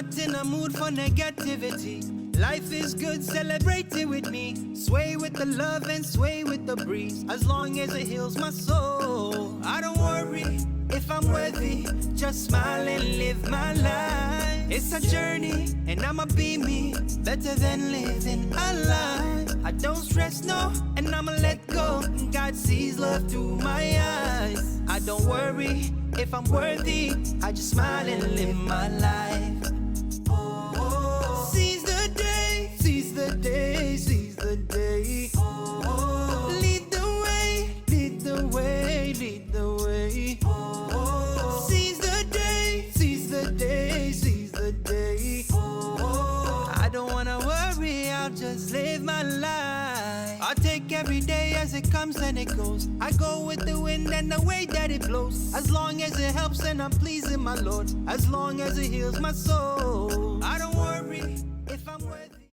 not in a mood for negativity. Life is good, celebrate it with me. Sway with the love and sway with the breeze. As long as it heals my soul, I don't worry if I'm worthy. Just smile and live my life. It's a journey and I'ma be me, better than living a lie. I don't stress, no, and I'ma let go. God sees love through my eyes. I don't worry if I'm worthy, I just smile and live my life. Seize the day, seize the day, seize the day. Lead the way, lead the way, lead the way. Seize the day, seize the day, seize the day. I don't wanna worry, I'll just live my life. I take every day as it comes and it goes. I go with the wind and the way that it blows. As long as it helps and I'm pleasing my Lord. As long as it heals my soul. I don't